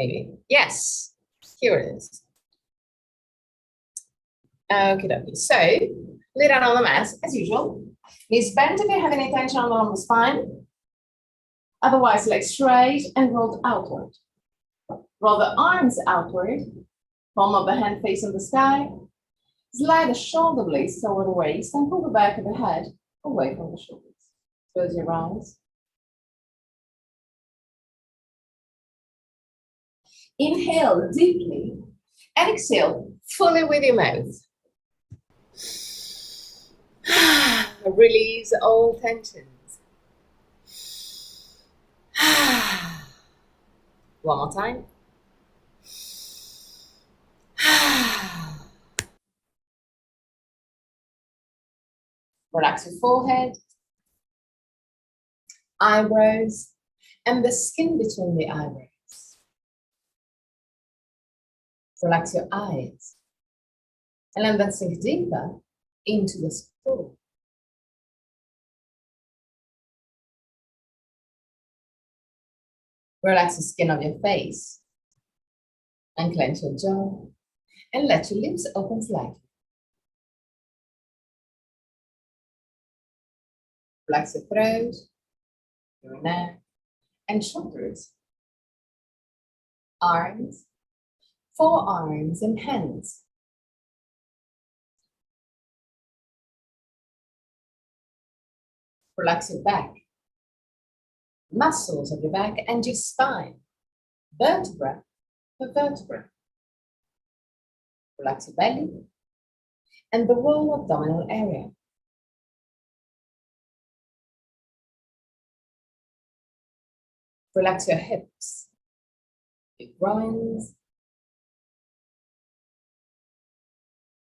Maybe. Yes. Here it is. Okie dokie. So, lay down on the mat as usual. Knees bent if you have any tension along the spine. Otherwise, legs straight and rolled outward. Roll the arms outward. Palm of the hand facing the sky. Slide the shoulder blades toward the waist and pull the back of the head away from the shoulders. Close your eyes. Inhale deeply and exhale fully with your mouth. Release all tensions. One more time. Relax your forehead, eyebrows, and the skin between the eyebrows. Relax your eyes and let that sink deeper into the skull. Relax the skin of your face and clench your jaw and let your lips open slightly. Relax your throat, your neck, and shoulders, arms, forearms, and hands. Relax your back, muscles of your back, and your spine, vertebra per vertebra. Relax your belly and the whole abdominal area. Relax your hips, your groins.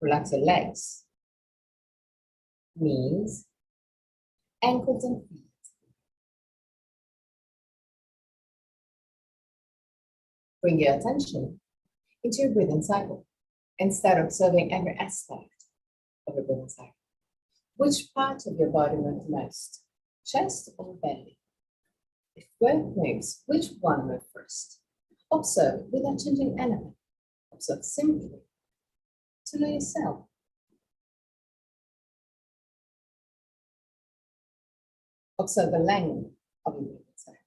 Relax your legs, knees, ankles, and feet. Bring your attention into your breathing cycle and start observing every aspect of your breathing cycle. Which part of your body moves most? Chest or belly? If both moves, which one moves first? Observe without changing anything. Observe simply to know yourself. Observe the length of your breathing cycle.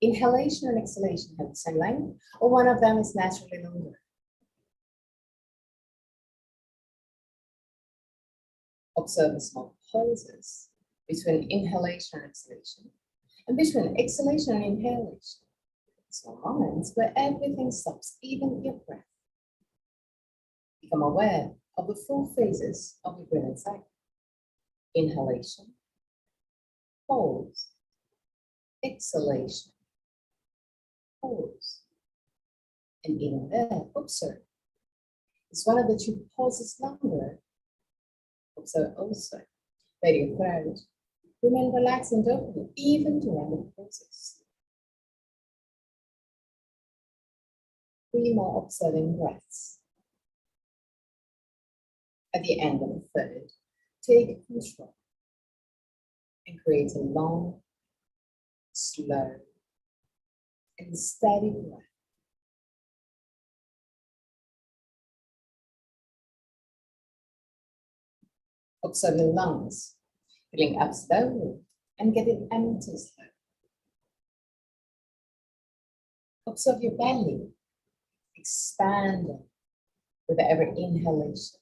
Inhalation and exhalation have the same length, or one of them is naturally longer. Observe the small pauses between inhalation and exhalation, and between exhalation and inhalation. Small moments where everything stops, even your breath. Become aware of the full phases of your breathing cycle. Inhalation, pause, exhalation, pause. And even there, observe. Is one of the two pauses longer? Observe also that your throat remain relaxed and open even during the process. 3 more observing breaths. At the end of the third, take control and create a long, slow, and steady breath. Observe your lungs, filling up slowly and getting empty slowly. Observe your belly, expanding with every inhalation.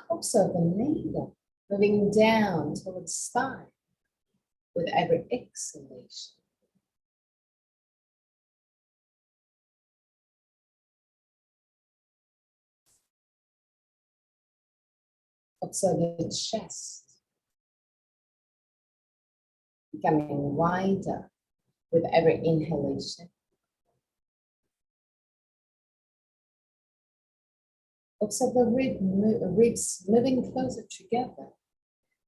Observe the navel moving down towards the spine with every exhalation. Observe your chest becoming wider with every inhalation. Observe the ribs moving closer together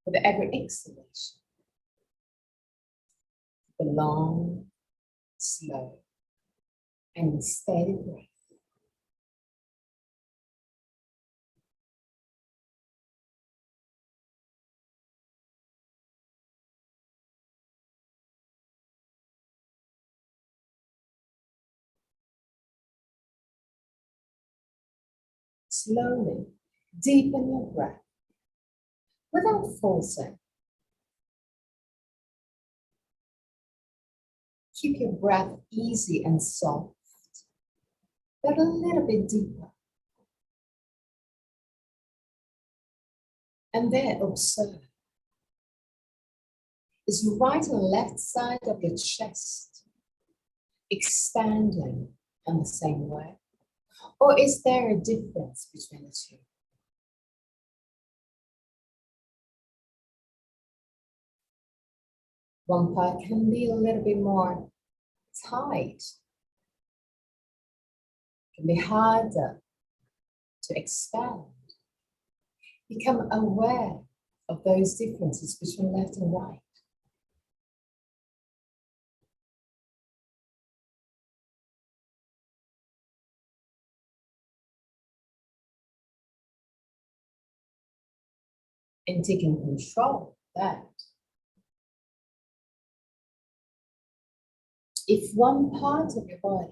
with every exhalation. The long, slow, and steady breath. Slowly deepen your breath without forcing. Keep your breath easy and soft, but a little bit deeper. And then observe. Is your right and left side of your chest expanding in the same way? Or is there a difference between the two? One part can be a little bit more tight, can be harder to expand. Become aware of those differences between left and right. And taking control of that. If one part of your body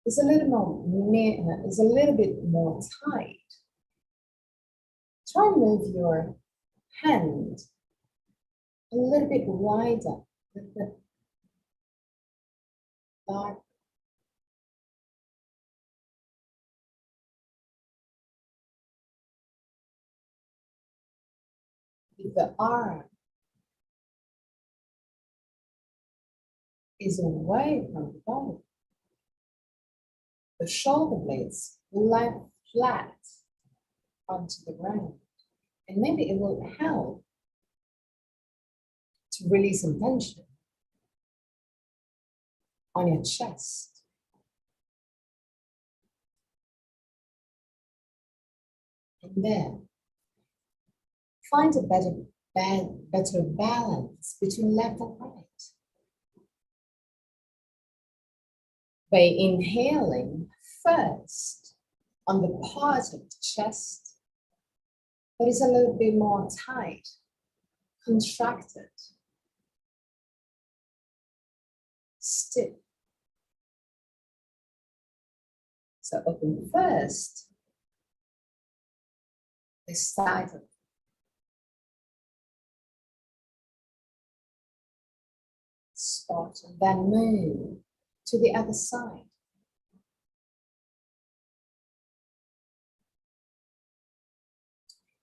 is a little bit more tight, try and move your hand a little bit wider, a little bit darker. If the arm is away from the body, the shoulder blades will lie flat onto the ground. And maybe it will help to release some tension on your chest. And then find a better balance between left and right. By inhaling first on the part of the chest that is a little bit more tight, contracted, stiff. So open first the side of spot and then move to the other side.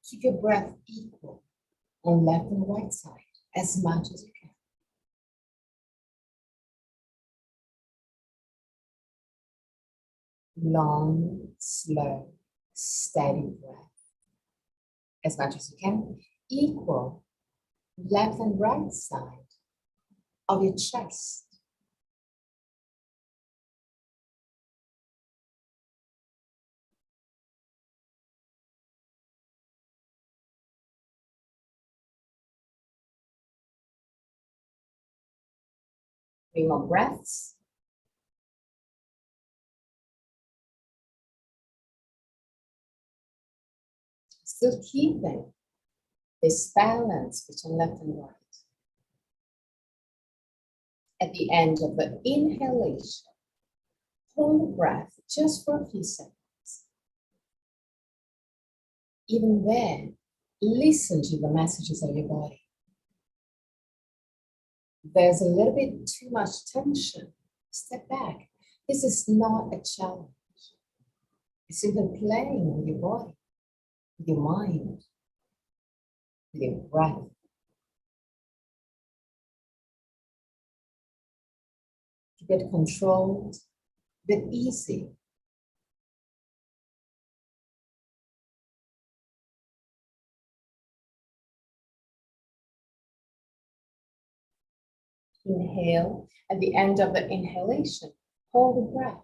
Keep your breath equal on left and right side as much as you can. Long, slow, steady breath. As much as you can. Equal left and right side of your chest. Three more breaths. Still keeping this balance between left and right. At the end of the inhalation, hold the breath just for a few seconds. Even then, listen to the messages of your body. There's a little bit too much tension. Step back. This is not a challenge. It's even playing with your body, with your mind, with your breath. Keep it controlled, but easy. Inhale. At the end of the inhalation, hold the breath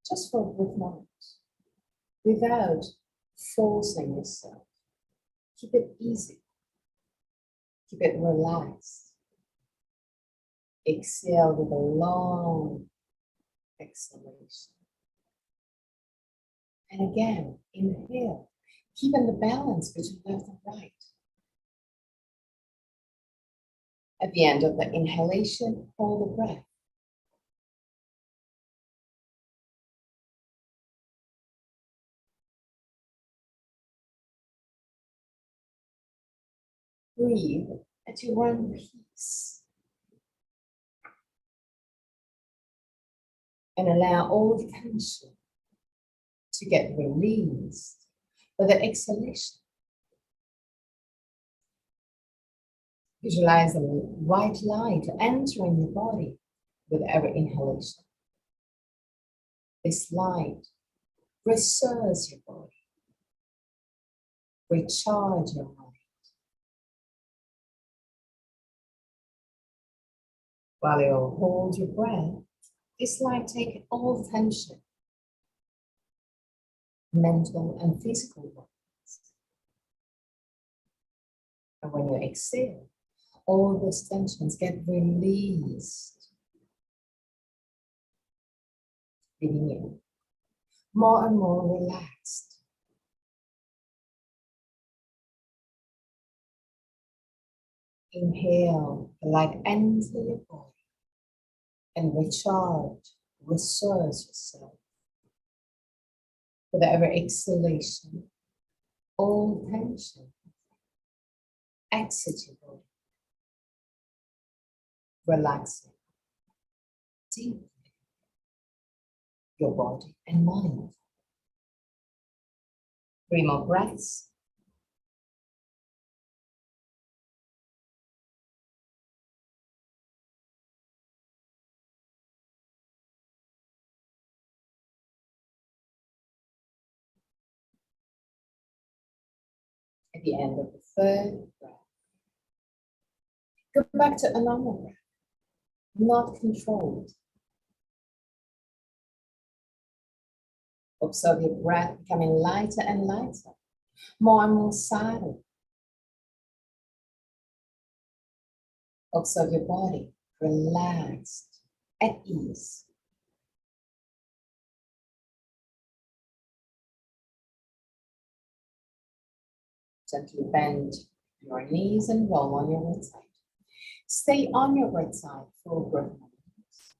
just for a brief moment without forcing yourself. Keep it easy. Keep it relaxed. Exhale with a long exhalation. And again, inhale, keeping the balance between left and right. At the end of the inhalation, hold the breath. breathe at your own pace. And allow all the tension to get released with the exhalation. Visualize the white light entering your body with every inhalation. This light restores your body, recharge your mind. While you hold your breath, this light takes all tension, mental and physical ones. And when you exhale, all those tensions get released, leaving you more and more relaxed. Inhale, the light enter your body and recharge, resource yourself. With every exhalation, all tension exit your body, relaxing deeply your body and mind. 3 more breaths. At the end of the 3rd breath, go back to a normal breath, not controlled. Observe your breath becoming lighter and lighter, more and more silent. Observe your body relaxed, at ease. Gently bend your knees and roll on your right side. Stay on your right side for a breath moments.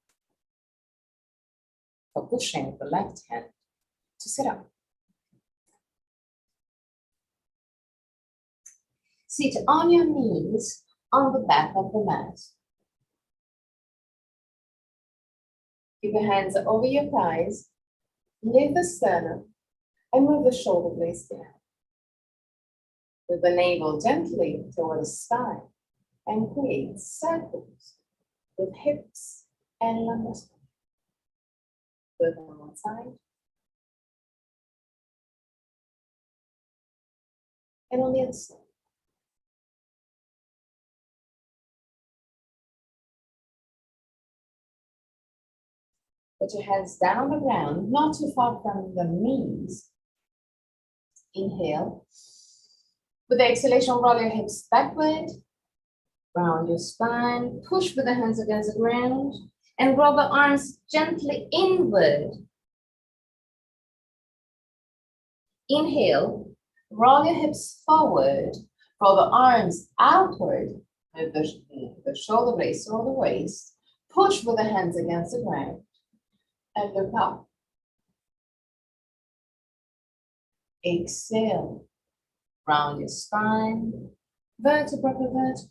For pushing the left hand to sit up. Sit on your knees on the back of the mat. Keep your hands over your thighs, lift the sternum, and move the shoulder blades down. With the navel gently toward the spine and create circles with hips and lumbar spine. Do it on one side. And on the other side. Put your hands down on the ground, not too far from the knees. Inhale. With the exhalation, roll your hips backward. Round your spine. Push with the hands against the ground. And roll the arms gently inward. Inhale. Roll your hips forward. Roll the arms outward. With the shoulder blades or the waist. Push with the hands against the ground. And look up. Exhale. Round your spine. Vertebra per vertebra.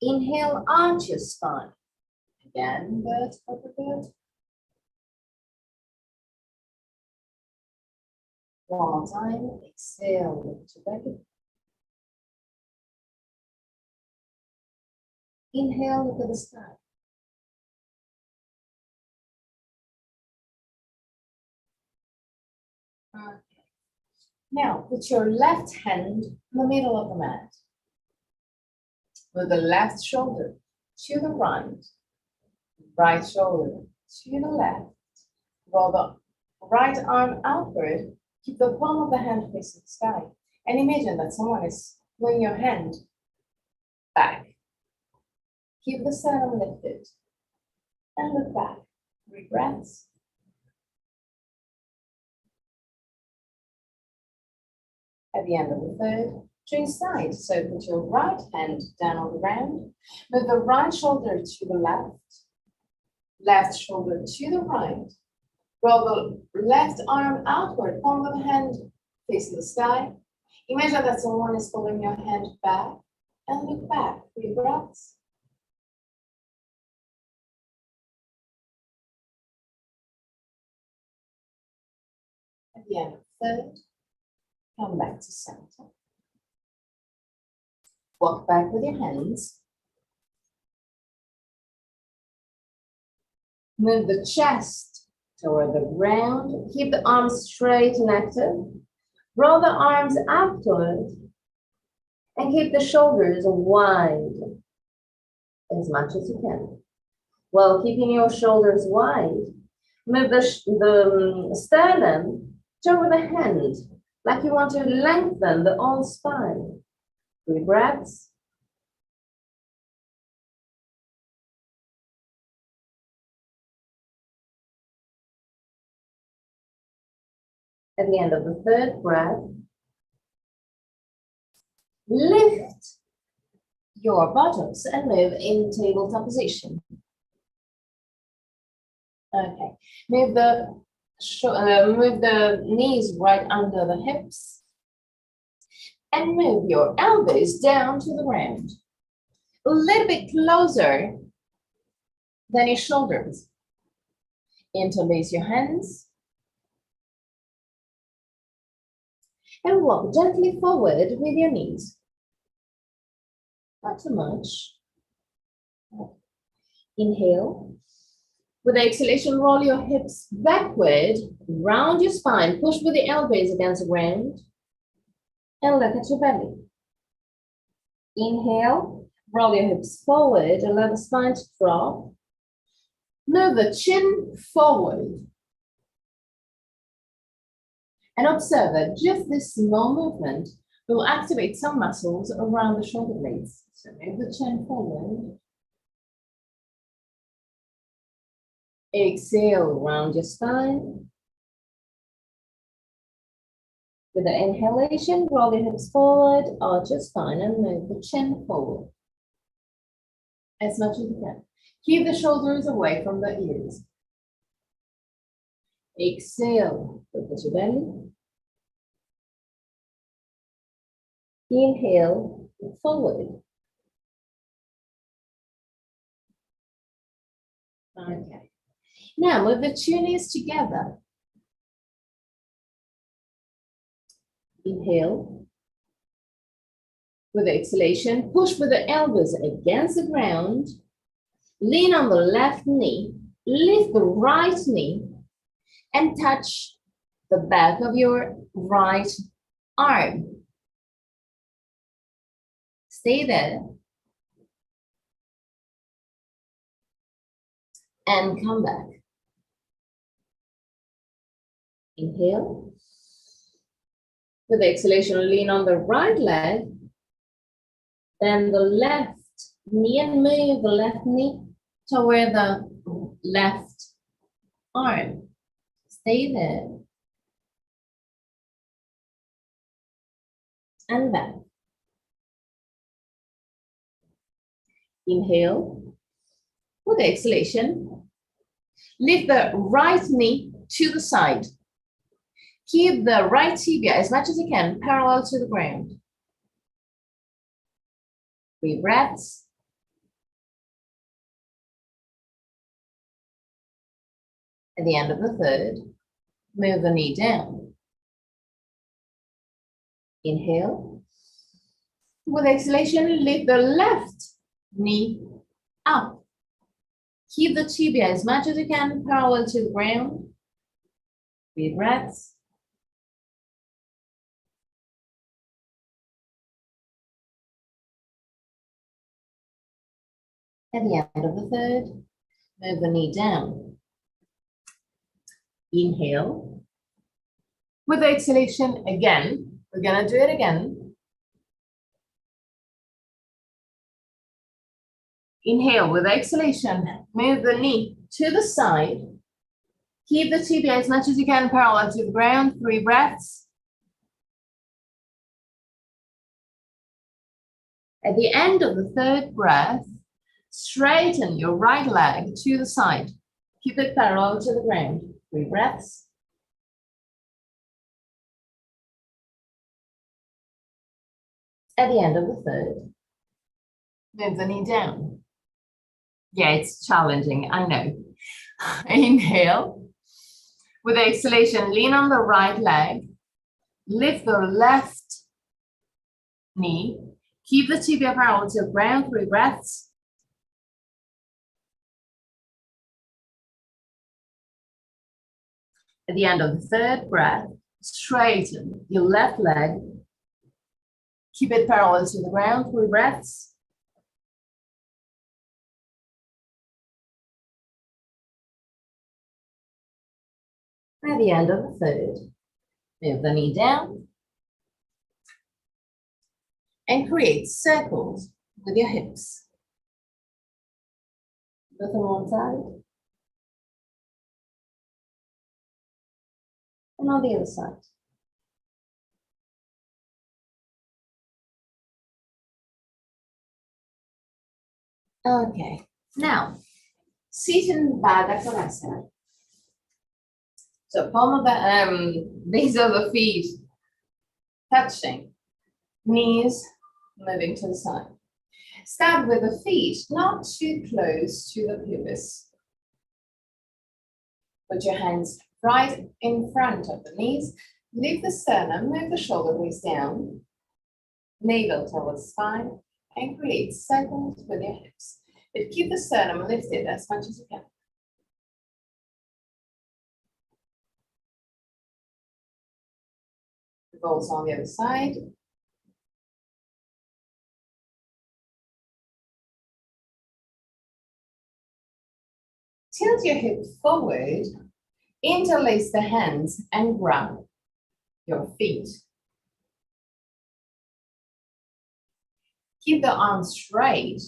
Inhale, arch your spine. Again, vertebra per vertebra. One more time. Exhale, lift your belly. Inhale, look at the sky. Okay. Now, put your left hand in the middle of the mat. With the left shoulder to the right shoulder to the left. Roll the right arm outward. Keep the palm of the hand facing the sky. And imagine that someone is pulling your hand back. Keep the sternum lifted. And look back. 3 breaths. At the end of the 3rd, change sides. So put your right hand down on the ground. Move the right shoulder to the left. Left shoulder to the right. Roll the left arm outward. Palm of the hand facing the sky. Imagine that someone is pulling your hand back and look back. 3 breaths. At the end of third, come back to center. Walk back with your hands. Move the chest toward the ground. Keep the arms straight and active. Roll the arms upward and keep the shoulders wide as much as you can. While keeping your shoulders wide, move the sternum toward the hand, like you want to lengthen the whole spine. 3 breaths. At the end of the third breath, lift your buttocks and move in tabletop position. Okay, move the knees right under the hips and move your elbows down to the ground. A little bit closer than your shoulders. Interlace your hands and walk gently forward with your knees. Not too much. Inhale. With the exhalation, roll your hips backward, round your spine, push with the elbows against the ground, and look at your belly. Inhale, roll your hips forward, allow the spine to drop. Move the chin forward. And observe that just this small movement will activate some muscles around the shoulder blades. So move the chin forward. Exhale, round your spine. With the inhalation, roll your hips forward, arch your spine, and move the chin forward. As much as you can. Keep the shoulders away from the ears. Exhale, look at your belly. Inhale, forward. Okay. Now move the two knees together. Inhale. With the exhalation, push with the elbows against the ground. Lean on the left knee. Lift the right knee and touch the back of your right arm. Stay there. And come back. Inhale. With the exhalation, lean on the right leg. Then the left knee and move the left knee toward the left arm. Stay there. And back. Inhale. With the exhalation, lift the right knee to the side. Keep the right tibia as much as you can parallel to the ground. 3 breaths. At the end of the third, move the knee down. Inhale. With exhalation, lift the left knee up. Keep the tibia as much as you can parallel to the ground. 3 breaths. At the end of the third, move the knee down. Inhale. With the exhalation again, we're gonna do it again. Inhale with exhalation, move the knee to the side. Keep the tibia as much as you can parallel to the ground. 3 breaths. At the end of the third breath, straighten your right leg to the side. Keep it parallel to the ground. 3 breaths. At the end of the third, move the knee down. Yeah, it's challenging, I know. Inhale. With the exhalation, lean on the right leg. Lift the left knee. Keep the tibia parallel to the ground, 3 breaths. At the end of the third breath, straighten your left leg. Keep it parallel to the ground, 3 breaths. At the end of the third, move the knee down and create circles with your hips. Both on one side and on the other side. Okay, now seated back Uttanasana. So palm of the base of the feet touching, knees moving to the side. Start with the feet not too close to the pelvis. Put your hands right in front of the knees. Lift the sternum, move the shoulder blades down, navel towards spine, and create circles with your hips. But keep the sternum lifted as much as you can. Revolves on the other side. Tilt your hip forward, interlace the hands, and grab your feet. Keep the arms straight.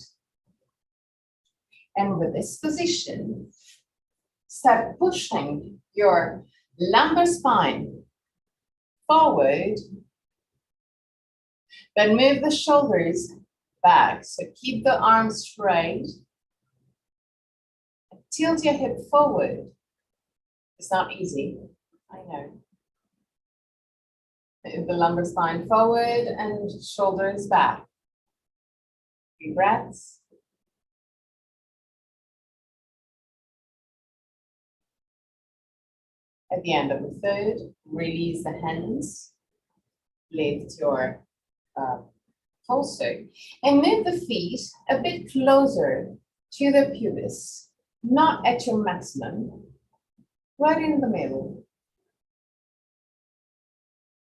And with this position, start pushing your lumbar spine forward, but move the shoulders back. So keep the arms straight. Tilt your hip forward. It's not easy, I know. Move the lumbar spine forward and shoulders back. 3 breaths. At the end of the third, release the hands. Lift your torso and move the feet a bit closer to the pubis, not at your maximum, right in the middle.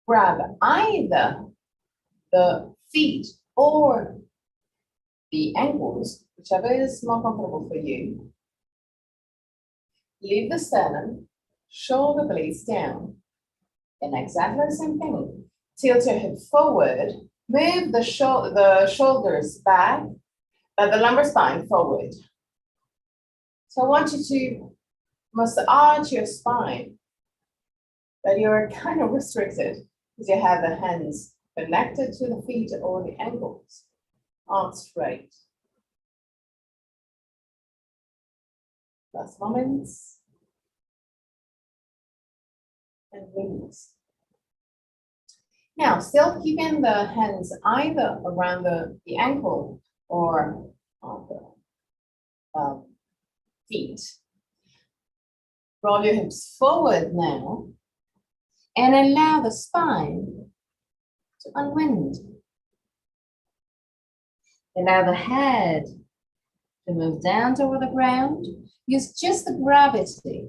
Grab either the feet or the ankles, whichever is more comfortable for you. Leave the sternum, shoulder blades down, and exactly the same thing. Tilt your hip forward, move the shoulders back, but the lumbar spine forward. So I want you to massage your spine, but you're kind of restricted because you have the hands connected to the feet or the ankles, arms straight. Last moments. And release. Now, still keeping the hands either around the ankle or on the feet. Roll your hips forward now and allow the spine to unwind. Allow the head to move down toward the ground. Use just the gravity.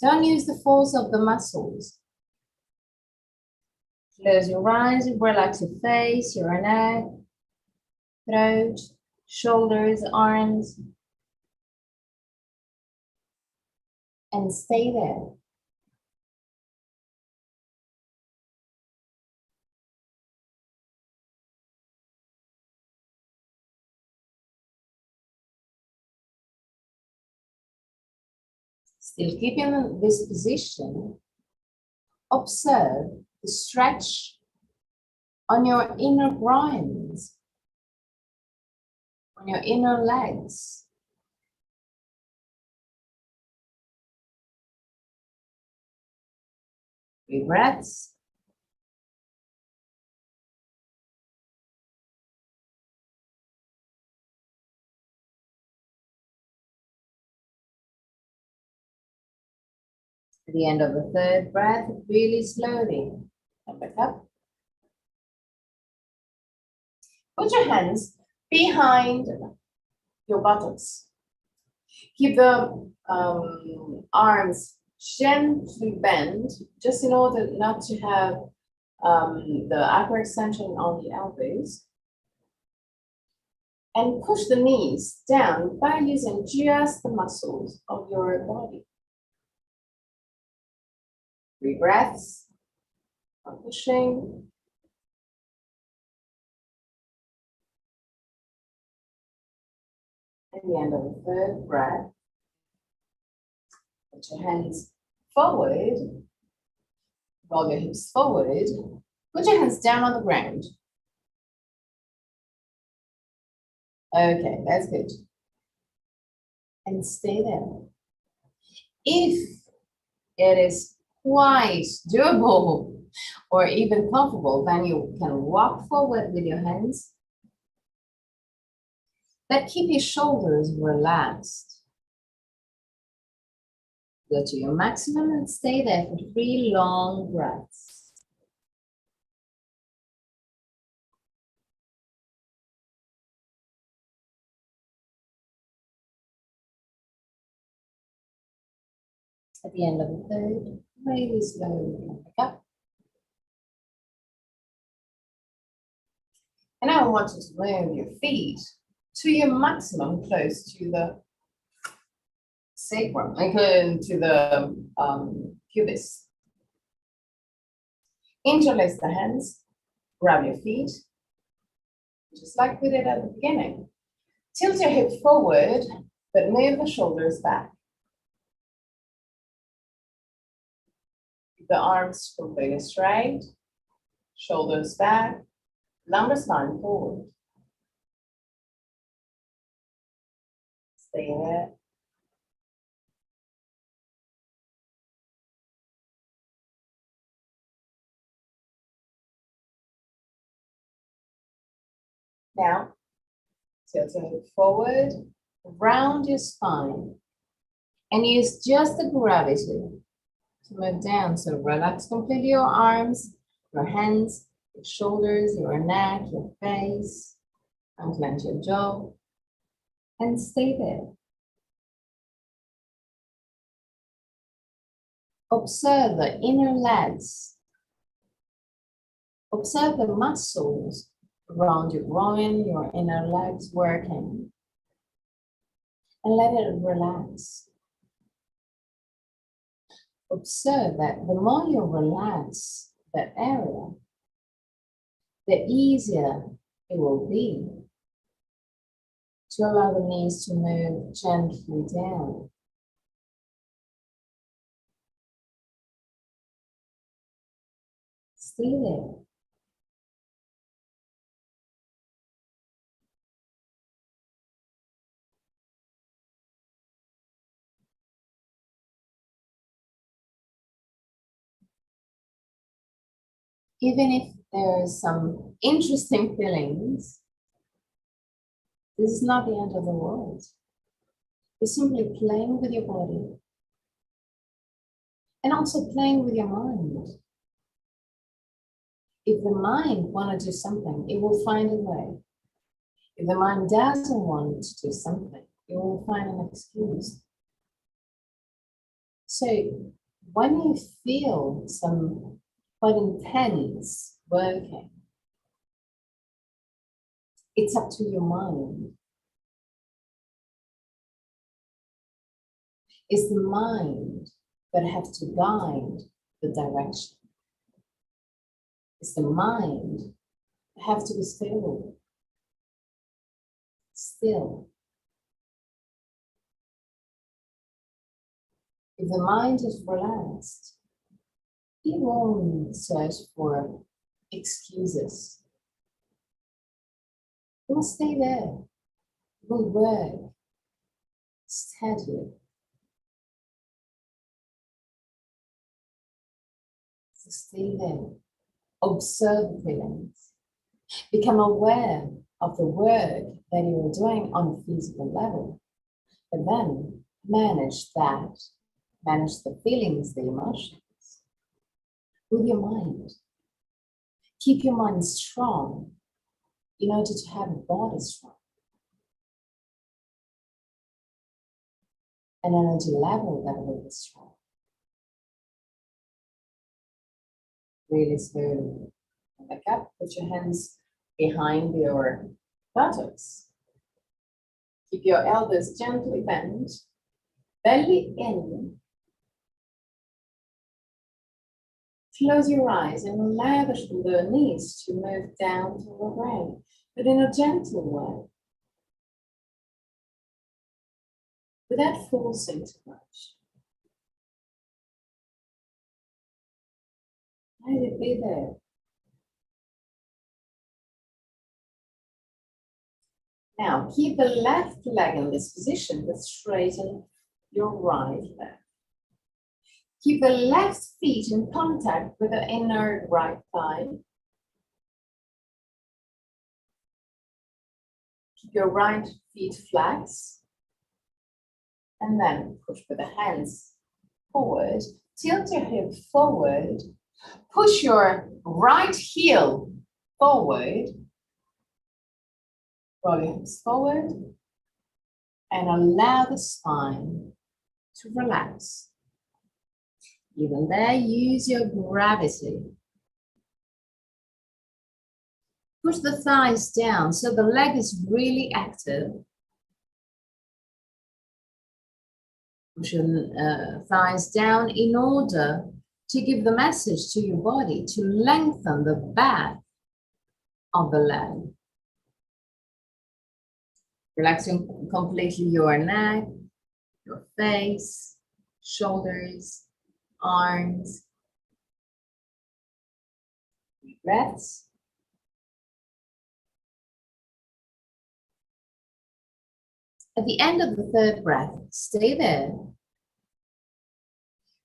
Don't use the force of the muscles. Close your eyes, relax your face, your neck, throat, shoulders, arms, and stay there. Still keeping this position, observe the stretch on your inner groins, on your inner legs. 3 breaths. At the end of the third breath, really slowly come back up. Put your hands behind your buttocks. Keep the arms gently bent, just in order not to have the upper extension on the elbows. And push the knees down by using just the muscles of your body. 3 breaths of pushing. At the end of the third breath, put your hands forward, roll your hips forward, put your hands down on the ground. Okay, that's good. And stay there. If it is quite doable or even comfortable, then you can walk forward with your hands. But keep your shoulders relaxed. Go to your maximum and stay there for 3 long breaths. At the end of the third, really slowly come back up. And now I want you to move your feet to your maximum close to the sacrum, like to the pubis. Interlace the hands, grab your feet, just like we did at the beginning. Tilt your hips forward, but move the shoulders back. Keep the arms completely straight, shoulders back, lumbar spine forward. Stay there. Now, tilt your hip forward, round your spine, and use just the gravity to move down. So relax completely your arms, your hands, your shoulders, your neck, your face, unclench your jaw, and stay there. Observe the inner legs. Observe the muscles around your groin, your inner legs working. And let it relax. Observe that the more you relax that area, the easier it will be to allow the knees to move gently down. Stay there. Even if there's some interesting feelings, this is not the end of the world. You're simply playing with your body and also playing with your mind. If the mind wants to do something, it will find a way. If the mind doesn't want to do something, it will find an excuse. So when you feel some quite intense working, it's up to your mind. It's the mind that has to guide the direction. It's the mind that has to be still. Still. If the mind is relaxed, it won't search for excuses. It will stay there. It will work steadily. So stay there. Observe the feelings. Become aware of the work that you are doing on a physical level. And then manage that Manage the feelings, the emotions with your mind. Keep your mind strong in order to have a body strong. An energy level that will be strong. Really slowly. Back up, put your hands behind your buttocks. Keep your elbows gently bent, belly in. Close your eyes and allow the knees to move down to the ground, but in a gentle way, without forcing too much. Let it be there. Now, keep the left leg in this position, but straighten your right leg. Keep the left feet in contact with the inner right thigh. Keep your right feet flat. And then push with the hands forward. Tilt your hip forward. Push your right heel forward. Roll your hips forward. And allow the spine to relax. Even there, use your gravity. Push the thighs down so the leg is really active. Push your thighs down in order to give the message to your body to lengthen the back of the leg. Relaxing completely your neck, your face, shoulders, arms. Deep breaths. At the end of the third breath, stay there.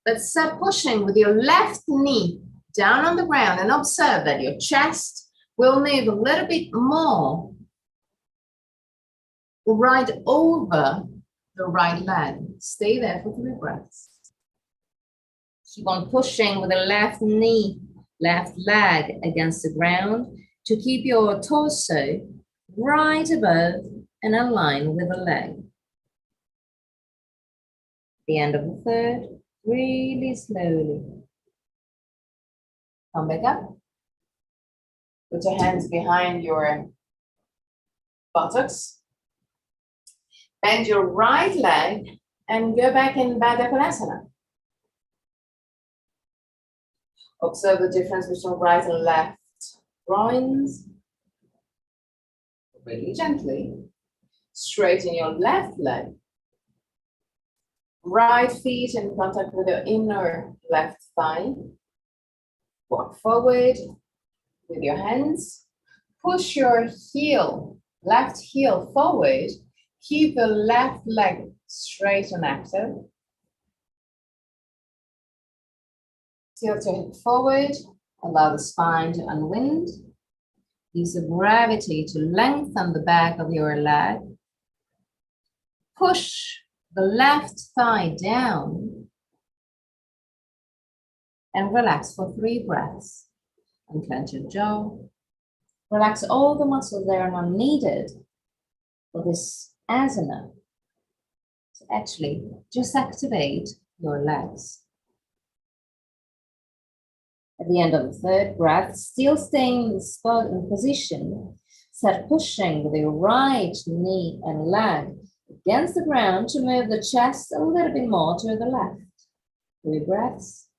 But start pushing with your left knee down on the ground and observe that your chest will move a little bit more right over the right leg. Stay there for 3 breaths. Keep on pushing with the left knee, left leg against the ground to keep your torso right above and aligned with the leg. At the end of the third, really slowly. Come back up. Put your hands behind your buttocks. Bend your right leg and go back in Baddha Konasana. Observe the difference between right and left groins. Really gently. Straighten your left leg. Right feet in contact with your inner left thigh. Walk forward with your hands. Push your heel, left heel forward. Keep the left leg straight and active. Tilt your hip forward. Allow the spine to unwind. Use the gravity to lengthen the back of your leg. Push the left thigh down. And relax for 3 breaths. Unclench your jaw. Relax all the muscles that are not needed for this asana. So actually, just activate your legs. At the end of the third breath, still staying in the spot and position, start pushing with your right knee and leg against the ground to move the chest a little bit more to the left. 3 breaths.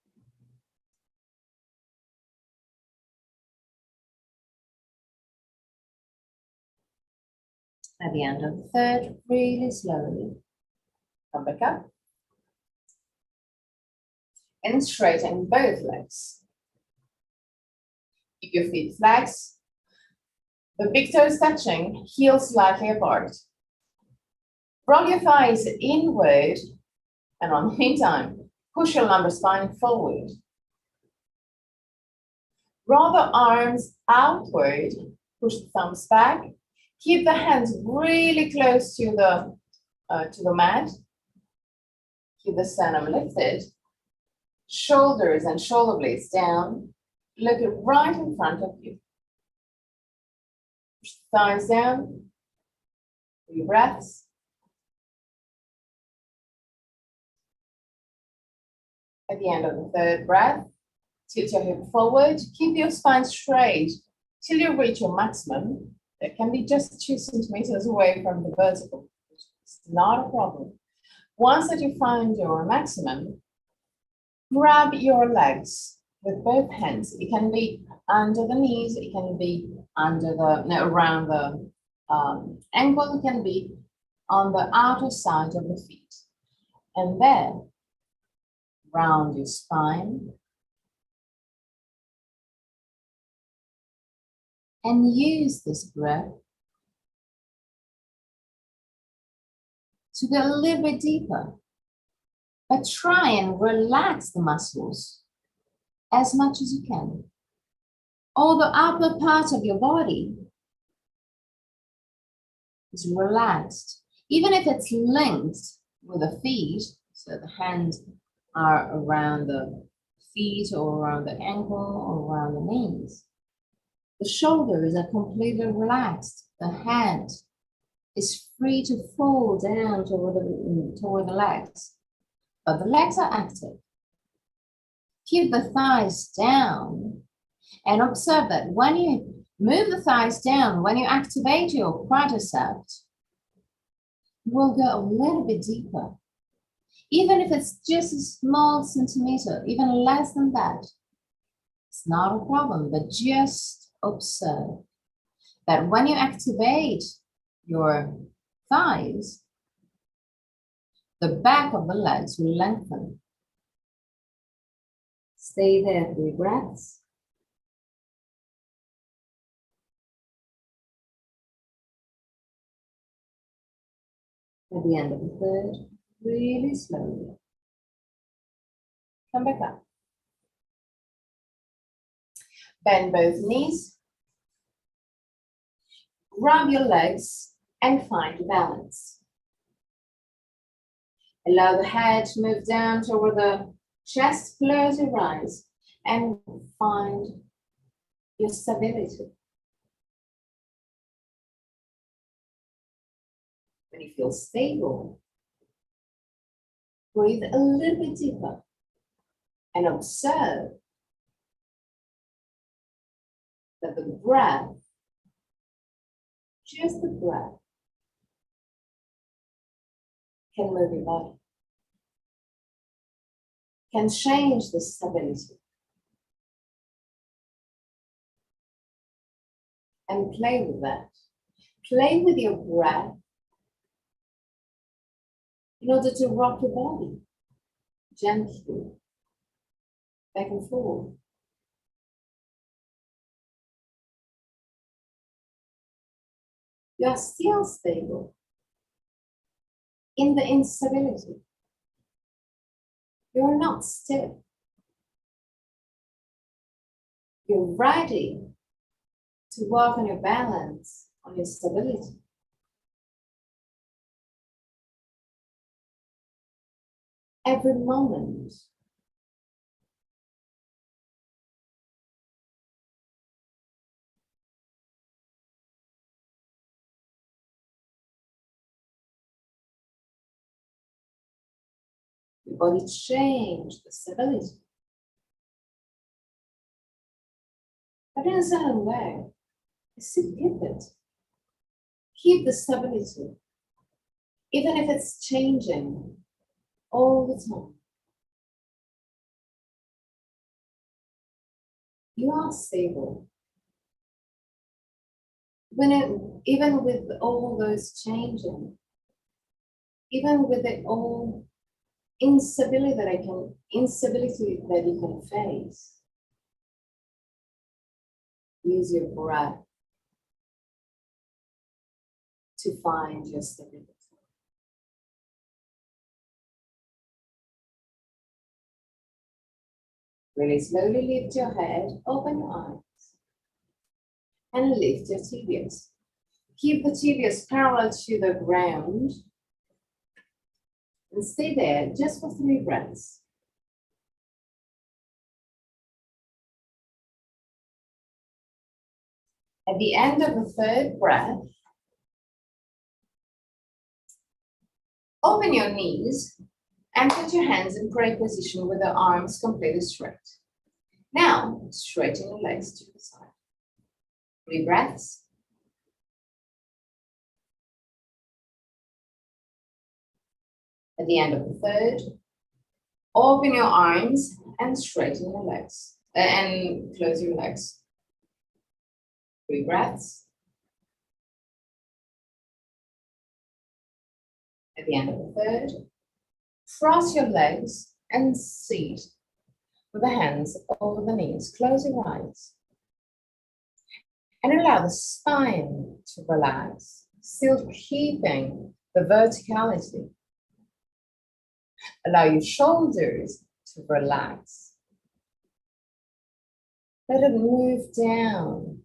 At the end of the third, really slowly. Come back up. And straighten both legs. Keep your feet flat. The big toes touching, heels slightly apart. Roll your thighs inward, and on meantime, push your lumbar spine forward. Roll the arms outward, push the thumbs back. Keep the hands really close to the mat. Keep Keep the sternum lifted, shoulders and shoulder blades down. Look right in front of you. Thighs down. 3 breaths. At the end of the 3rd breath, tilt your hip forward. Keep your spine straight till you reach your maximum. That can be just 2 centimeters away from the vertical. It's not a problem. Once that you find your maximum, grab your legs with both hands. It can be under the knees, it can be under the, no, around the ankle, it can be on the outer side of the feet. And then round your spine. And use this breath to go a little bit deeper. But try and relax the muscles as much as you can. All the upper part of your body is relaxed, even if it's linked with the feet, so the hands are around the feet or around the ankle or around the knees. The shoulders are completely relaxed. The head is free to fall down toward the legs, but the legs are active. Keep the thighs down and observe that when you move the thighs down, when you activate your quadricep, you will go a little bit deeper. Even if it's just a small centimeter, even less than that, it's not a problem, but just observe that when you activate your thighs, the back of the legs will lengthen. Stay there 3 breaths. At the end of the 3rd, really slowly come back up. Bend both knees. Grab your legs and find balance. Allow the head to move down toward the chest, close your eyes and find your stability. When you feel stable, breathe a little bit deeper and observe that the breath, just the breath, can move your body, can change the stability. And play with that. Play with your breath in order to rock your body gently, back and forth. You are still stable in the instability. You're not stiff. You're ready to work on your balance, on your stability. Every moment. Your body change the stability. But in a certain way, still keep it. Keep the stability, even if it's changing all the time. You are stable. Even with all those changing, even with the all instability that you can face, use your breath to find your stability. Really slowly lift your head, open your eyes, and lift your tibias. Keep the tibias parallel to the ground. And stay there just for 3 breaths. At the end of the 3rd breath, open your knees and put your hands in prayer position with the arms completely straight. Now, straighten your legs to the side. 3 breaths. At the end of the 3rd, open your arms and straighten your legs and close your legs. 3 breaths. At the end of the 3rd, cross your legs and seat with the hands over the knees. Close your eyes. And allow the spine to relax, still keeping the verticality. Allow your shoulders to relax. Let it move down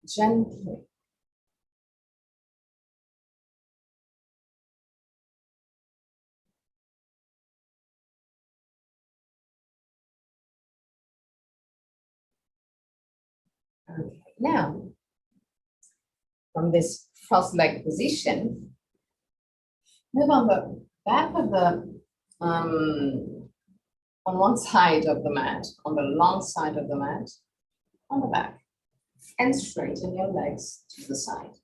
gently. Okay, now, from this cross-leg position, move on the back of the, on one side of the mat, on the long side of the mat, on the back, and straighten your legs to the side.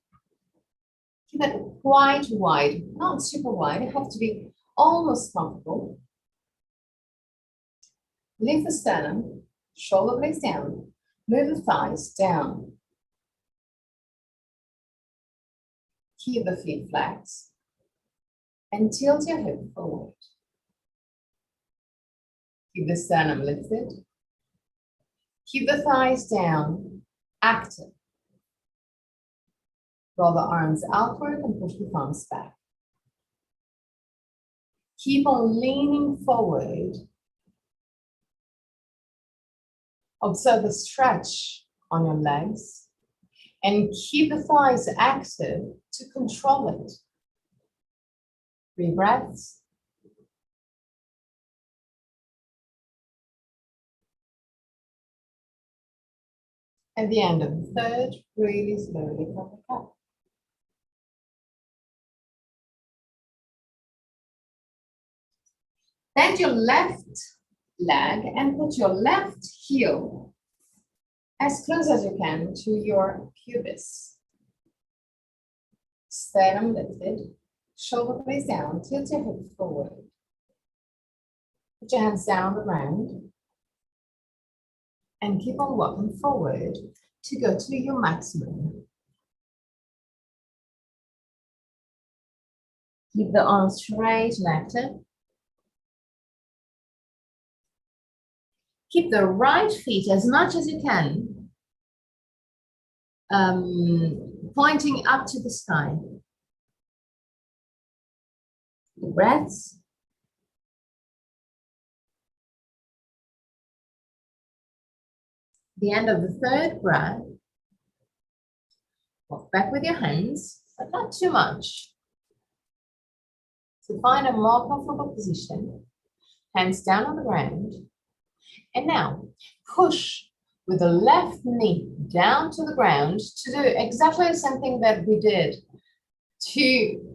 Keep it quite wide, not super wide, it has to be almost comfortable. Lift the sternum, shoulder blades down, move the thighs down. Keep the feet flat and tilt your hip forward. Keep the sternum lifted. Keep the thighs down, active. Roll the arms outward and push the thumbs back. Keep on leaning forward. Observe the stretch on your legs and keep the thighs active to control it. 3 breaths. At the end of the 3rd, really slowly come back up. Bend your left leg and put your left heel as close as you can to your pubis. Sternum lifted, shoulder blades down, tilt your hips forward. Put your hands down on the ground and keep on walking forward to go to your maximum. Keep the arms straight and active. Keep the right feet as much as you can, pointing up to the sky. Deep breaths. The end of the 3rd breath, walk back with your hands, but not too much. So find a more comfortable position, hands down on the ground. And now push with the left knee down to the ground to do exactly the same thing that we did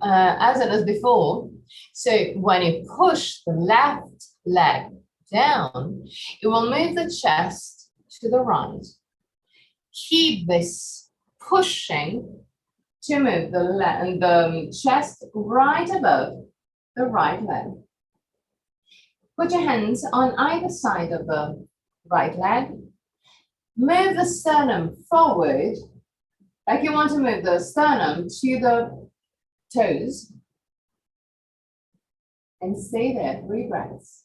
as it was before. So when you push the left leg down, it will move the chest to the right. Keep this pushing to move the chest right above the right leg. Put your hands on either side of the right leg. Move the sternum forward, like you want to move the sternum to the toes. And stay there, 3 breaths.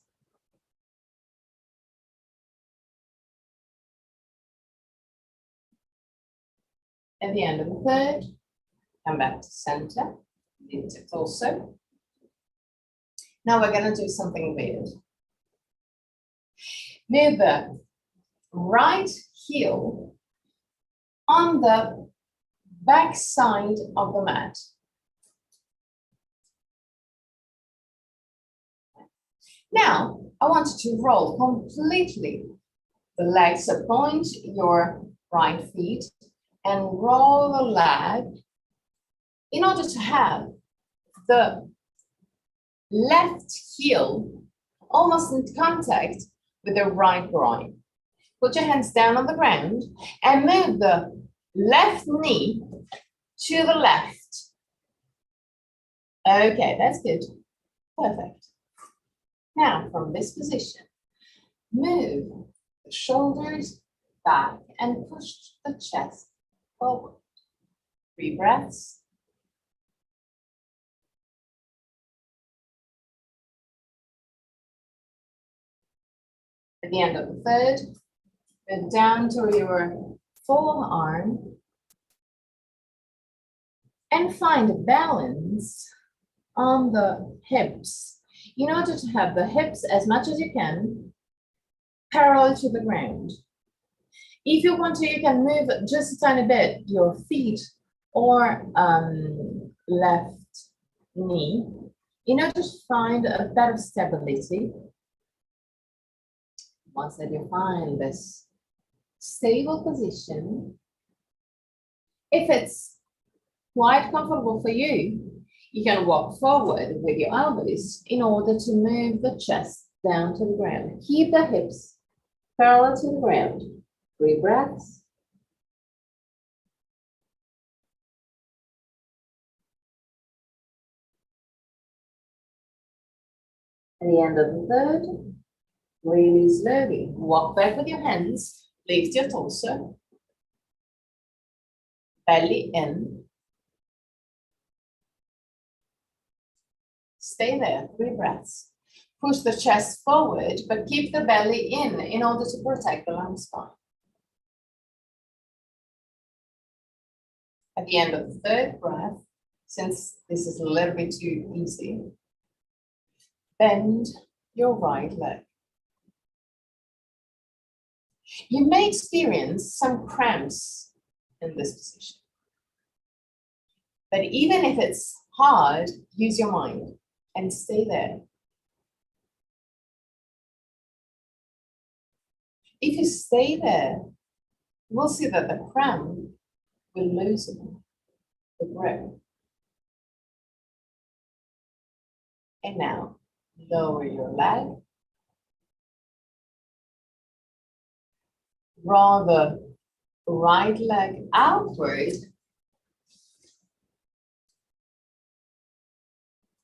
At the end of the 3rd, come back to center, lift your torso. Now we're going to do something weird. Move the right heel on the back side of the mat. Now, I want you to roll completely the legs. So point your right feet and roll the leg in order to have the left heel almost in contact with the right groin. Put your hands down on the ground and move the left knee to the left. Okay, that's good. Perfect. Now, from this position, move the shoulders back and push the chest forward. 3 breaths. At the end of the third, move down to your forearm and find a balance on the hips in order to have the hips as much as you can parallel to the ground. If you want to, you can move just a tiny bit your feet or left knee in order to find a better stability. Once that you find this stable position, if it's quite comfortable for you, you can walk forward with your elbows in order to move the chest down to the ground. Keep the hips parallel to the ground. 3 breaths. At the end of the third, really slowly walk back with your hands, lift your torso, belly in. Stay there, 3 breaths. Push the chest forward, but keep the belly in order to protect the lumbar spine. At the end of the third breath, since this is a little bit too easy, bend your right leg. You may experience some cramps in this position. But even if it's hard, use your mind and stay there. If you stay there, we'll see that the cramp will loosen the grip. And now, lower your leg. Draw the right leg outward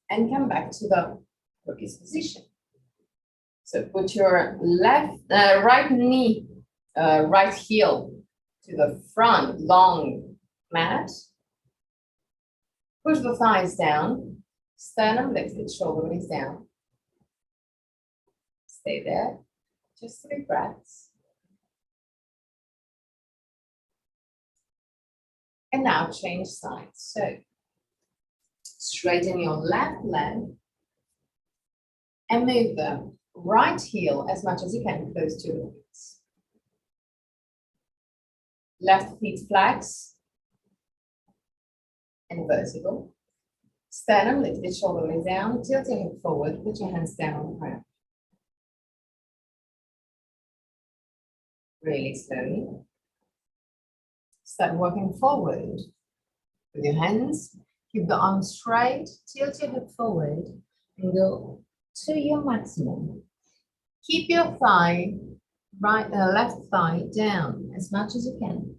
and come back to the previous position. So put your right knee, right heel to the front, long mat. Push the thighs down, sternum lifted, shoulder blades down. Stay there, just 3 breaths. And now change sides. So straighten your left leg and move the right heel as much as you can close to the feet. Left feet flex and vertical. Sternum lifted, shoulder blades down, tilt your hip forward, put your hands down on the ground. Really slowly. Start working forward with your hands. Keep the arms straight, tilt your hip forward, and go to your maximum. Keep your thigh, left thigh down as much as you can.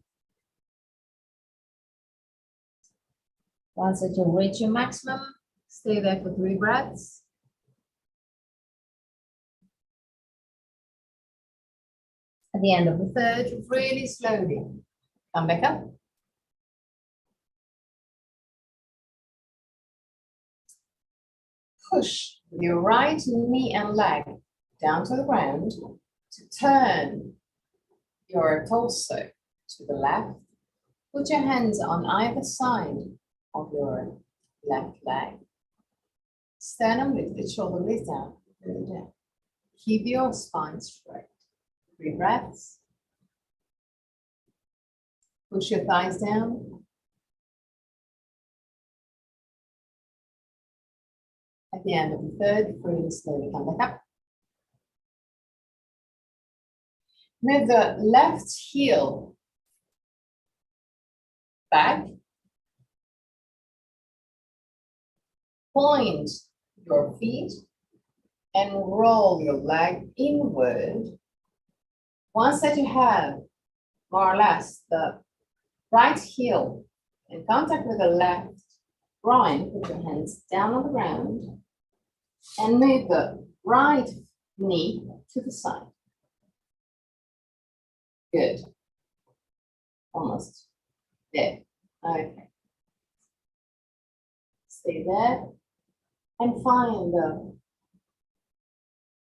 Once that you reach your maximum, stay there for 3 breaths. At the end of the third, really slowly come back up. Push your right knee and leg down to the ground to turn your torso to the left. Put your hands on either side of your left leg. Sternum lifted, shoulder blades down, really down. Keep your spine straight. 3 breaths. Push your thighs down. At the end of the third, really slowly come back up. Move the left heel back. Point your feet and roll your leg inward. Once that you have more or less the right heel in contact with the left groin, put your hands down on the ground and move the right knee to the side. Good. Almost there. Okay. Stay there and find the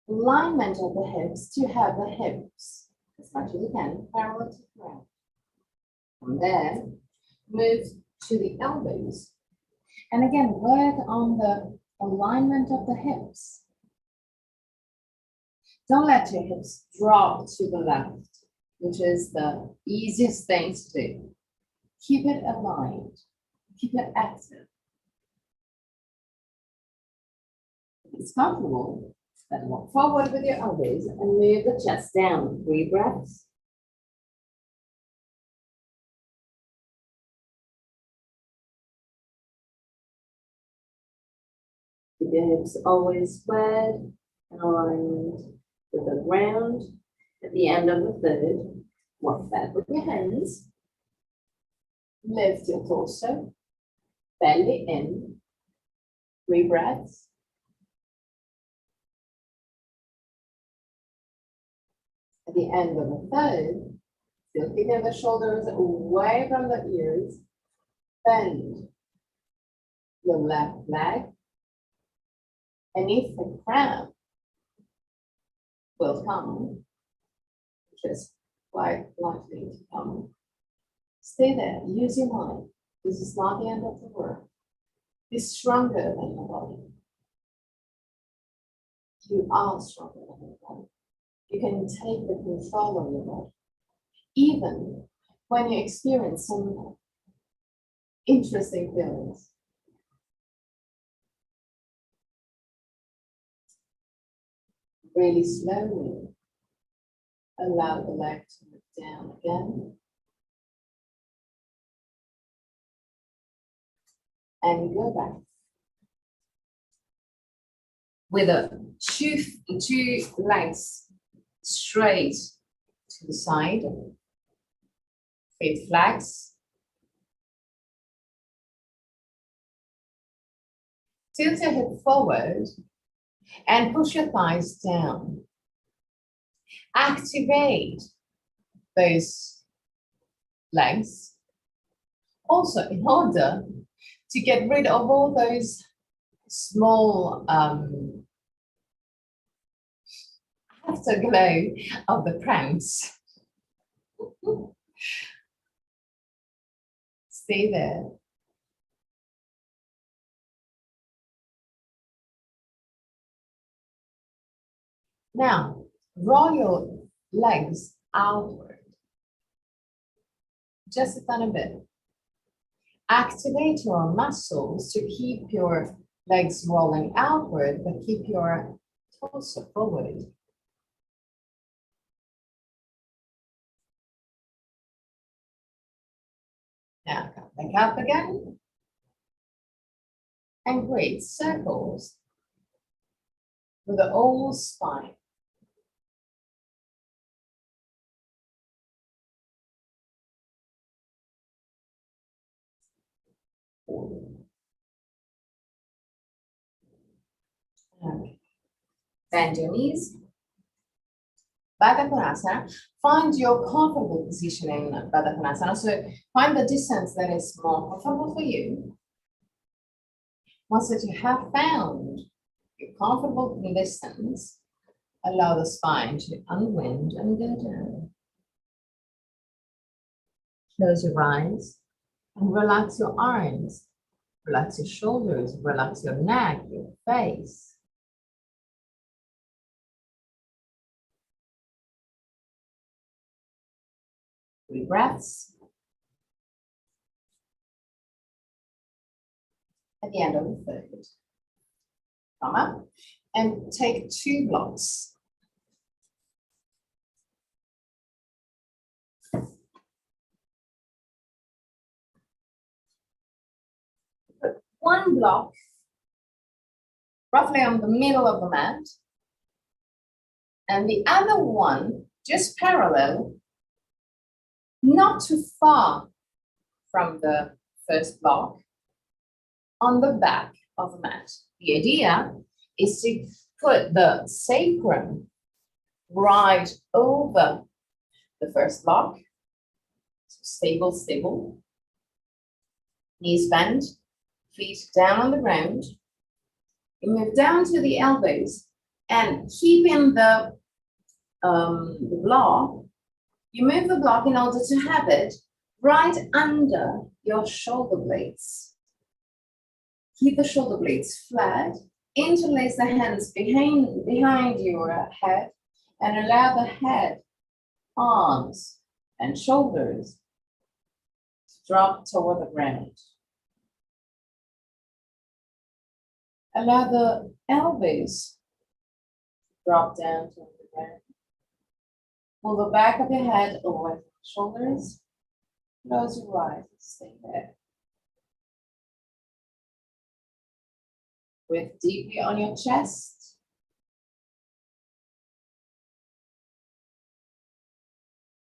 alignment of the hips to have the hips as much as you can parallel to the ground. From there, move to the elbows. And again, work on the alignment of the hips. Don't let your hips drop to the left, which is the easiest thing to do. Keep it aligned, keep it active. If it's comfortable, then walk forward with your elbows and move the chest down. 3 breaths. Keep your hips always squared and aligned with the ground. At the end of the third, walk back with your hands. Lift your torso, belly in. 3 breaths. At the end of the third, still keeping the shoulders away from the ears. Bend your left leg. And if the cramp will come, which is quite likely to come, stay there, use your mind. This is not the end of the world. Be stronger than your body. You are stronger than your body. You can take the control of your body. Even when you experience some interesting feelings. Really slowly allow the leg to move down again. And go back. With the two legs straight to the side, feet flex. Tilt your hip forward and push your thighs down. Activate those legs. Also, in order to get rid of all those small afterglow of the cramps. Stay there. Now, roll your legs outward. Just a tiny bit. Activate your muscles to keep your legs rolling outward, but keep your torso forward. Now, come back up again. And create circles with the whole spine. Okay. Bend your knees. Baddha Konasana. Find your comfortable position in Baddha Konasana. So find the distance that is more comfortable for you. Once that you have found your comfortable distance, allow the spine to unwind and go down. Close your eyes and relax your arms. Relax your shoulders, relax your neck, your face. 3 breaths. At the end of the third. come up and take 2 blocks. Put 1 block roughly on the middle of the mat, and the other one just parallel, not too far from the first block, on the back of the mat. The idea is to put the sacrum right over the first block. So stable, stable. Knees bent, feet down on the ground. You move down to the elbows and keeping the block, you move the block in order to have it right under your shoulder blades. Keep the shoulder blades flat, interlace the hands behind your head, and allow the head, arms, and shoulders to drop toward the ground. Allow the elbows to drop down toward the ground. Pull the back of your head away from the shoulders. Close your eyes, stay there. Breathe deeply on your chest.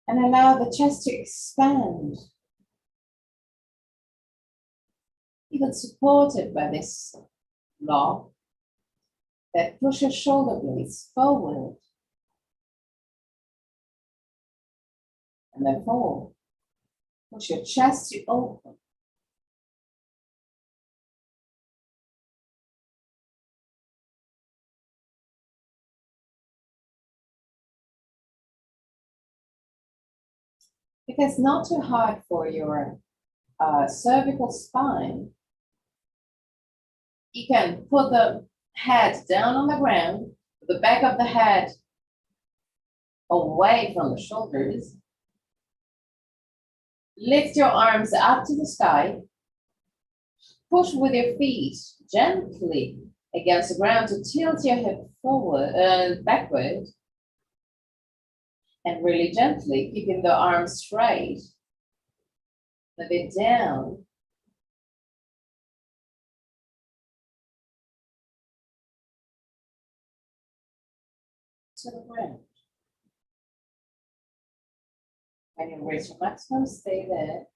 And allow the chest to expand. Even supported by this block that push your shoulder blades forward. And therefore, push your chest to open. Because not too hard for your cervical spine. You can put the head down on the ground, the back of the head away from the shoulders. Lift your arms up to the sky. Push with your feet gently against the ground to tilt your hip forward, backward. And really gently, keeping the arms straight. Move it down. To the ground. When you reach your maximum, stay there.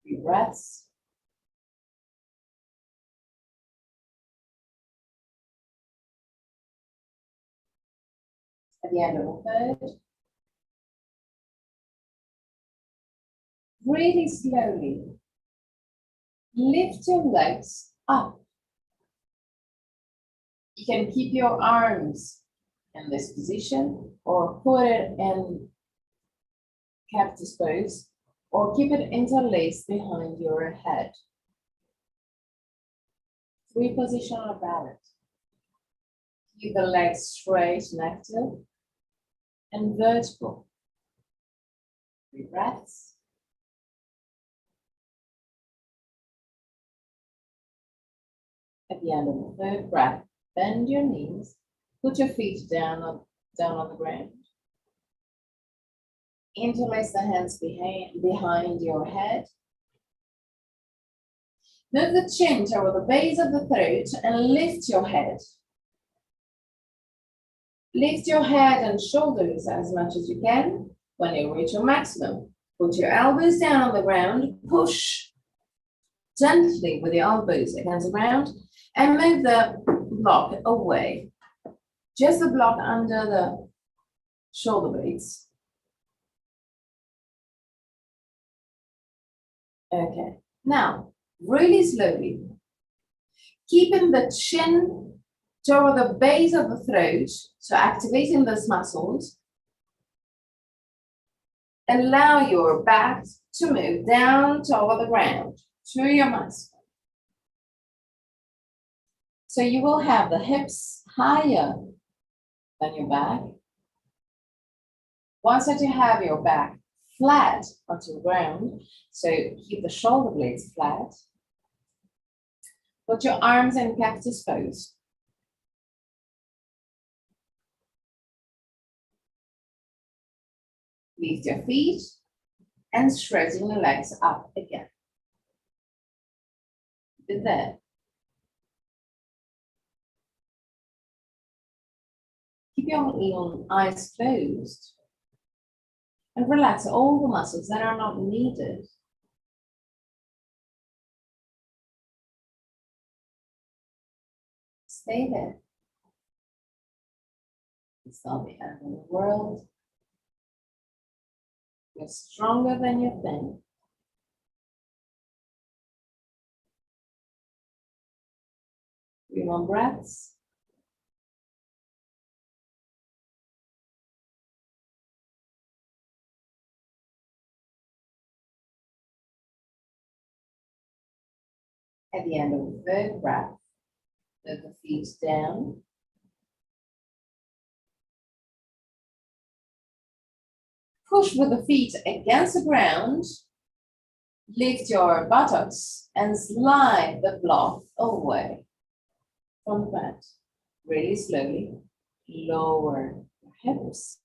3 breaths. At the end of the third, really slowly, lift your legs up. You can keep your arms in this position or put it in cactus pose or keep it interlaced behind your head. 3 positional balance. Keep the legs straight and active and vertical. 3 breaths. At the end of the third breath, bend your knees, put your feet down on the ground. Interlace the hands behind your head. Move the chin toward the base of the throat and lift your head. Lift your head and shoulders as much as you can. When you reach your maximum, put your elbows down on the ground, push gently with your elbows against the ground, and move the block away. Just the block under the shoulder blades. Okay, now, really slowly, keeping the chin toward the base of the throat, so activating those muscles. Allow your back to move down toward the ground, to your maximum. So you will have the hips higher than your back. Once that you have your back flat onto the ground, so keep the shoulder blades flat. Put your arms in cactus pose. Lift your feet and stretching your legs up again. Keep it there. Keep your eyes closed and relax all the muscles that are not needed. Stay there. It's not the end of the world. You're stronger than you think. Few more breaths. At the end of the third breath, let the feet down. Push with the feet against the ground. Lift your buttocks and slide the block away from the mat. Really slowly lower your hips.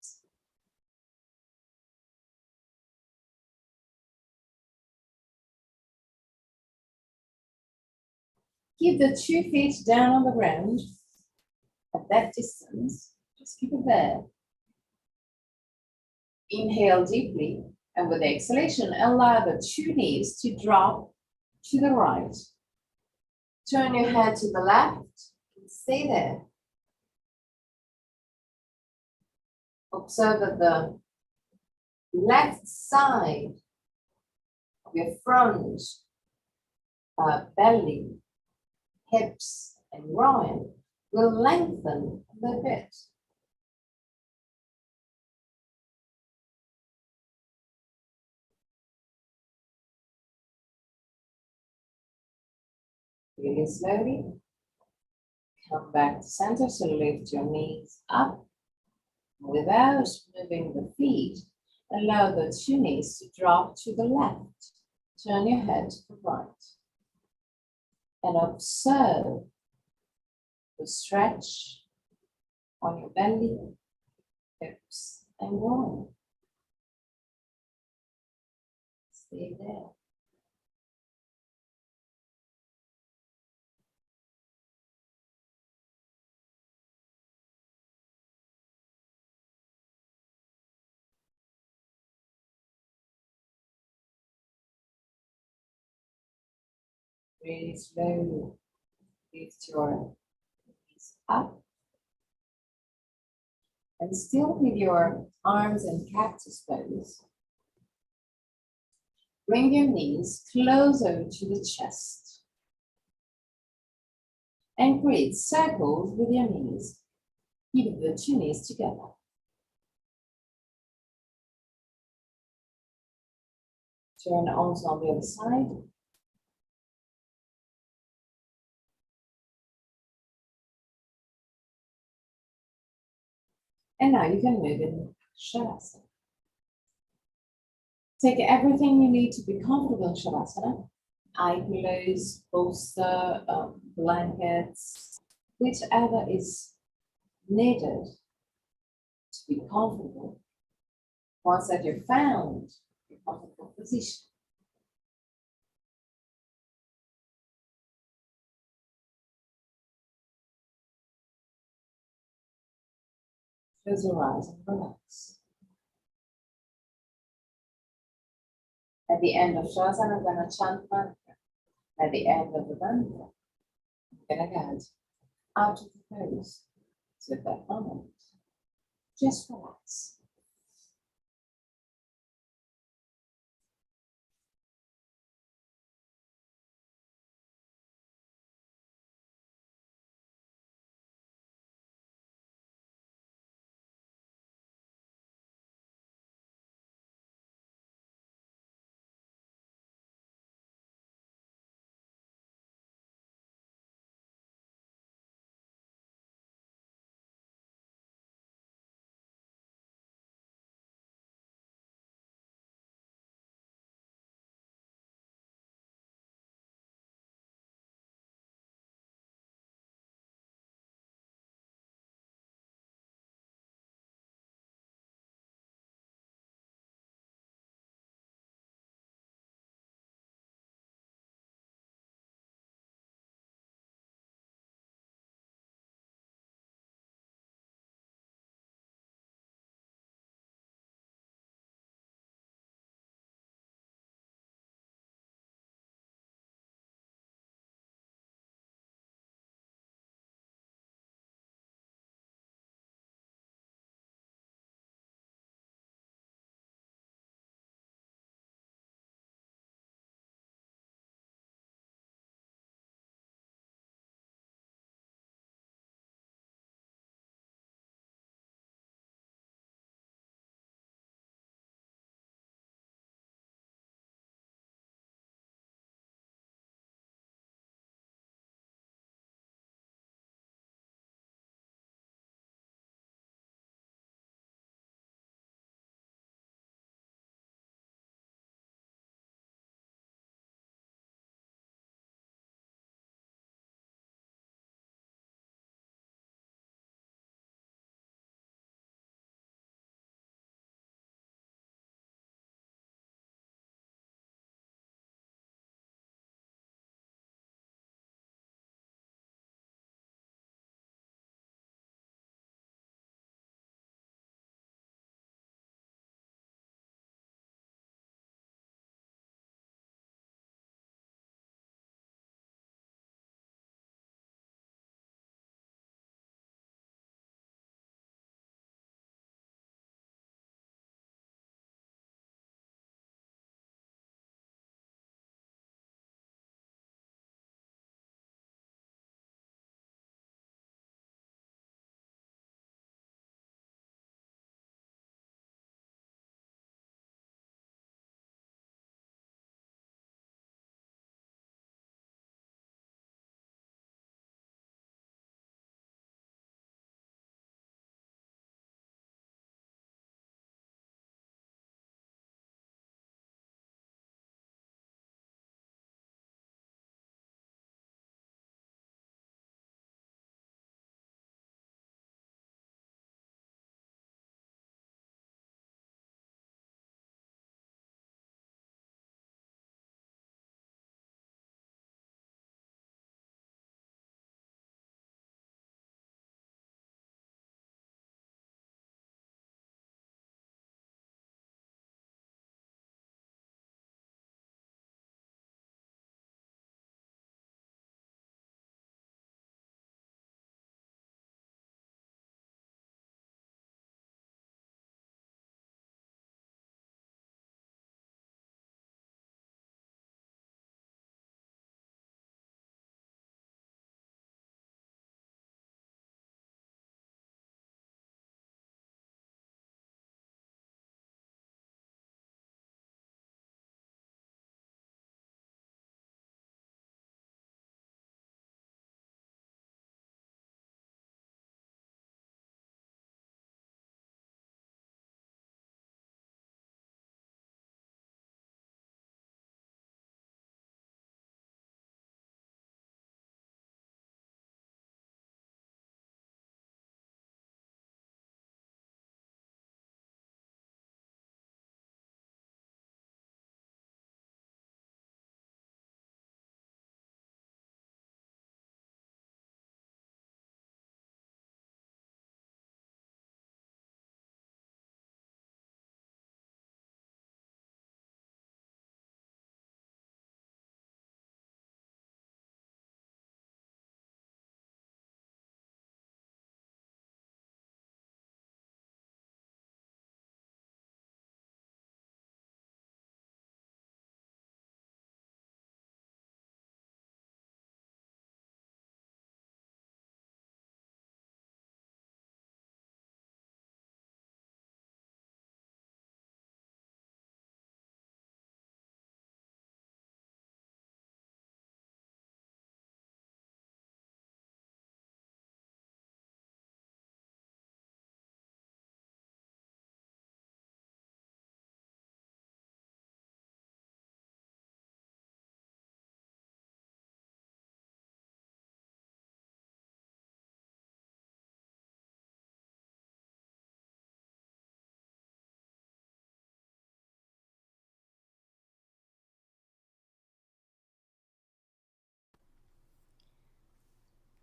Keep the 2 feet down on the ground at that distance. Just keep it there. Inhale deeply, and with the exhalation, allow the 2 knees to drop to the right. Turn your head to the left and stay there. Observe that the left side of your front, belly, hips, and groin will lengthen a little bit. Really slowly. Come back to center, so lift your knees up. Without moving the feet, allow the 2 knees to drop to the left. Turn your head to the right. And observe the stretch on your belly, hips, and groin. Stay there. Really slowly lift your knees up. And still with your arms in cactus pose, bring your knees closer to the chest. And create circles with your knees. Keep the 2 knees together. Turn also on the other side. And now you can move in Shavasana. Take everything you need to be comfortable in Shavasana. Eye pillows, bolster, blankets, whichever is needed to be comfortable. Once that you've found your comfortable position, close your eyes and relax. At the end of Shavasana, I'm going to chant mantra. At the end of the mantra, I'm going to get out of the pose. So at that moment, just relax.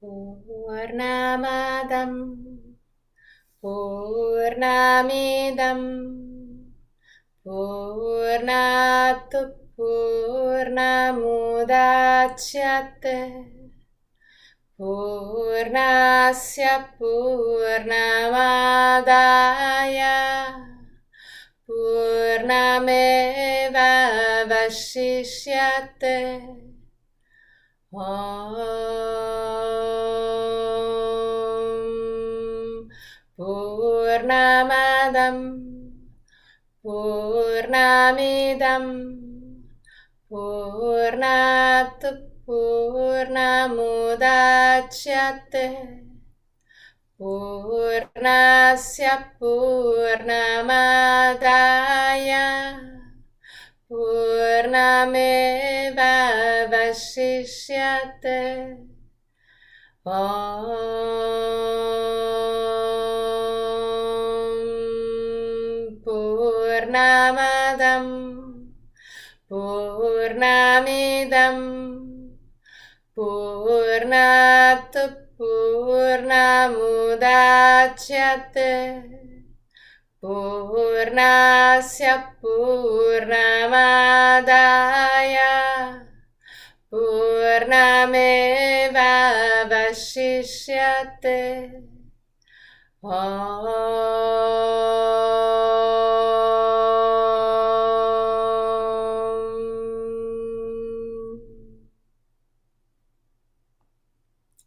Purnamadam Purnamidam Purnat Purnamudachyate Purnasya Purnamadaya Purnameva Vashishyate Om Purnamadam Purnamidam Purnat Purnamudachyate Purnasya Purnamadaya Purnameva Vashishyate Om Purnamadam Purnamidam Purnat Purnamudachyate Purnasya Purnamadaya Purnameva Vashishyate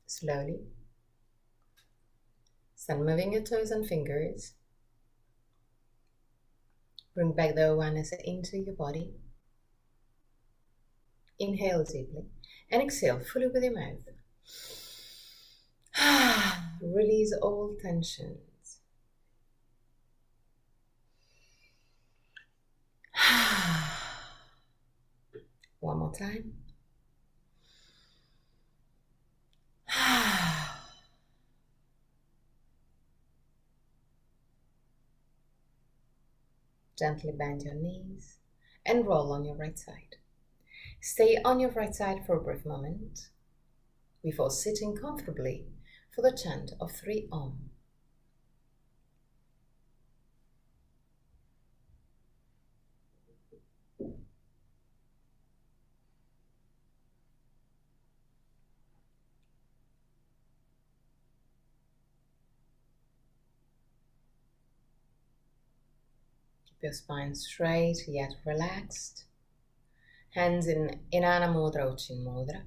Slowly, start moving your toes and fingers. Bring back the awareness into your body. Inhale deeply and exhale fully with your mouth. Release all tensions. One more time. Gently bend your knees and roll on your right side. Stay on your right side for a brief moment before sitting comfortably for the chant of 3 Om. Keep your spine straight yet relaxed. Hands in Inanna Mudra or Chin Mudra.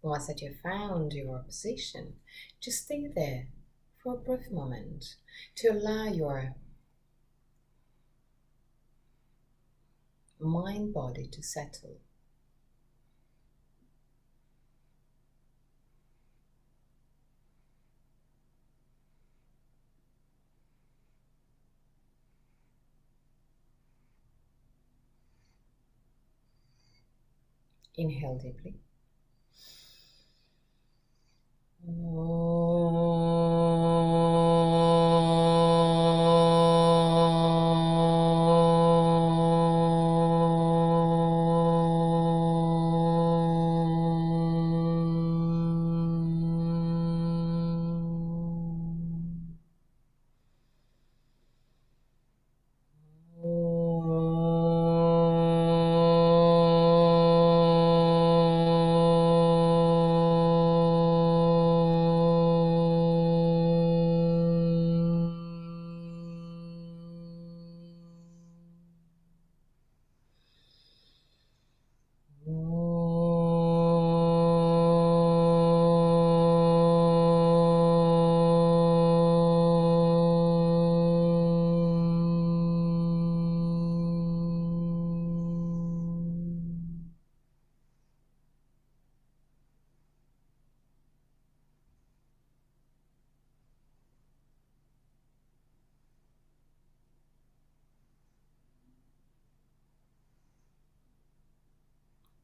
Once that you've found your position, just stay there for a brief moment to allow your mind-body to settle. Inhale deeply.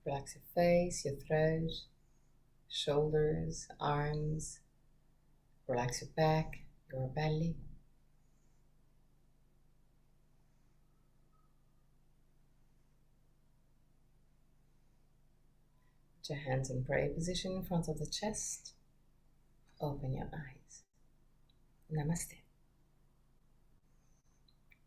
Relax your face, your throat, shoulders, arms. Relax your back, your belly. Put your hands in prayer position in front of the chest. Open your eyes. Namaste.